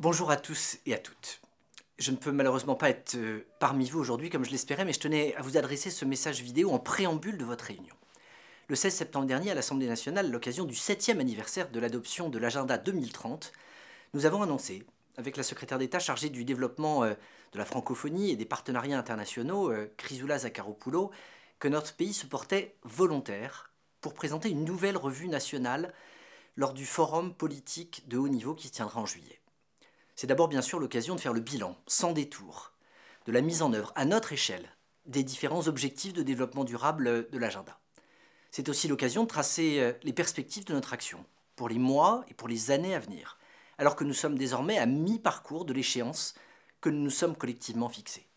Bonjour à tous et à toutes. Je ne peux malheureusement pas être parmi vous aujourd'hui comme je l'espérais, mais je tenais à vous adresser ce message vidéo en préambule de votre réunion. Le 16 septembre dernier, à l'Assemblée nationale, à l'occasion du 7e anniversaire de l'adoption de l'agenda 2030, nous avons annoncé, avec la secrétaire d'État chargée du développement de la francophonie et des partenariats internationaux, Chrysoula Zakharopoulou, que notre pays se portait volontaire pour présenter une nouvelle revue nationale lors du forum politique de haut niveau qui se tiendra en juillet. C'est d'abord bien sûr l'occasion de faire le bilan, sans détour, de la mise en œuvre à notre échelle des différents objectifs de développement durable de l'agenda. C'est aussi l'occasion de tracer les perspectives de notre action pour les mois et pour les années à venir, alors que nous sommes désormais à mi-parcours de l'échéance que nous nous sommes collectivement fixée.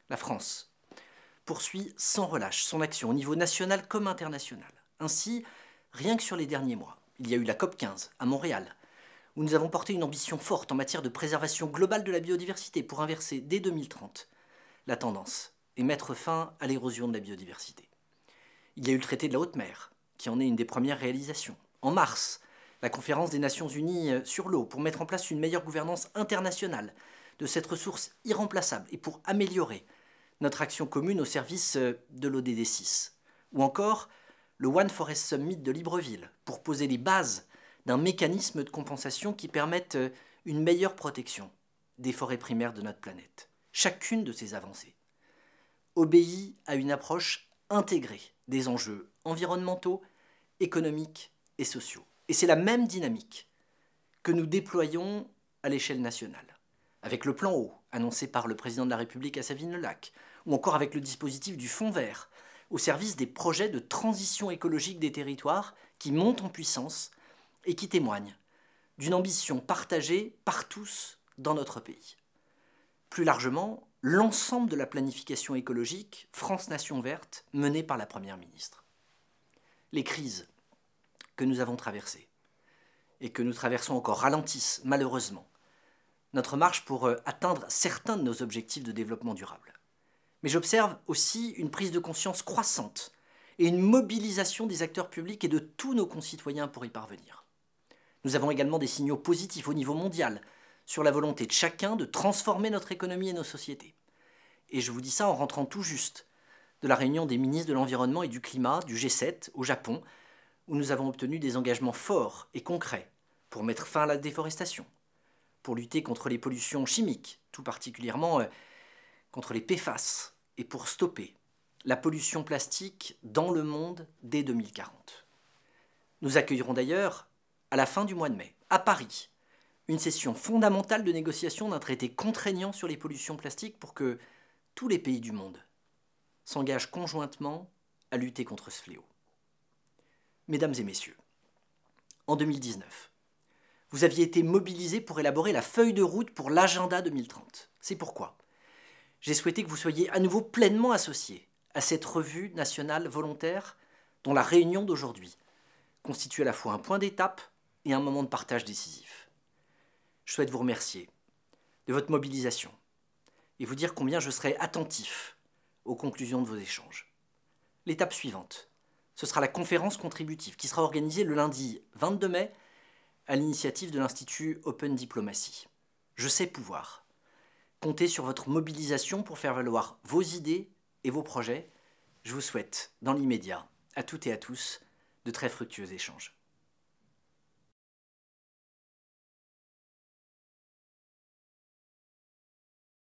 La France poursuit sans relâche son action au niveau national comme international. Ainsi, rien que sur les derniers mois, il y a eu la COP15 à Montréal, où nous avons porté une ambition forte en matière de préservation globale de la biodiversité pour inverser dès 2030 la tendance et mettre fin à l'érosion de la biodiversité. Il y a eu le traité de la haute mer, qui en est une des premières réalisations. En mars, la conférence des Nations Unies sur l'eau pour mettre en place une meilleure gouvernance internationale de cette ressource irremplaçable et pour améliorer notre action commune au service de l'ODD 6. Ou encore le One Forest Summit de Libreville pour poser les bases d'un mécanisme de compensation qui permette une meilleure protection des forêts primaires de notre planète. Chacune de ces avancées obéit à une approche intégrée des enjeux environnementaux, économiques et sociaux. Et c'est la même dynamique que nous déployons à l'échelle nationale, avec le plan eau annoncé par le président de la République à Savines-le-Lac, ou encore avec le dispositif du Fonds vert au service des projets de transition écologique des territoires qui montent en puissance et qui témoigne d'une ambition partagée par tous dans notre pays. Plus largement, l'ensemble de la planification écologique France Nation Verte menée par la Première ministre. Les crises que nous avons traversées et que nous traversons encore ralentissent malheureusement notre marche pour atteindre certains de nos objectifs de développement durable. Mais j'observe aussi une prise de conscience croissante et une mobilisation des acteurs publics et de tous nos concitoyens pour y parvenir. Nous avons également des signaux positifs au niveau mondial sur la volonté de chacun de transformer notre économie et nos sociétés. Et je vous dis ça en rentrant tout juste de la réunion des ministres de l'Environnement et du Climat du G7 au Japon, où nous avons obtenu des engagements forts et concrets pour mettre fin à la déforestation, pour lutter contre les pollutions chimiques, tout particulièrement contre les PFAS, et pour stopper la pollution plastique dans le monde dès 2040. Nous accueillerons d'ailleurs à la fin du mois de mai, à Paris, une session fondamentale de négociation d'un traité contraignant sur les pollutions plastiques pour que tous les pays du monde s'engagent conjointement à lutter contre ce fléau. Mesdames et messieurs, en 2019, vous aviez été mobilisés pour élaborer la feuille de route pour l'agenda 2030. C'est pourquoi j'ai souhaité que vous soyez à nouveau pleinement associés à cette revue nationale volontaire dont la réunion d'aujourd'hui constitue à la fois un point d'étape et un moment de partage décisif. Je souhaite vous remercier de votre mobilisation et vous dire combien je serai attentif aux conclusions de vos échanges. L'étape suivante, ce sera la conférence contributive qui sera organisée le lundi 22 mai à l'initiative de l'Institut Open Diplomacy. Je sais pouvoir compter sur votre mobilisation pour faire valoir vos idées et vos projets. Je vous souhaite, dans l'immédiat, à toutes et à tous, de très fructueux échanges.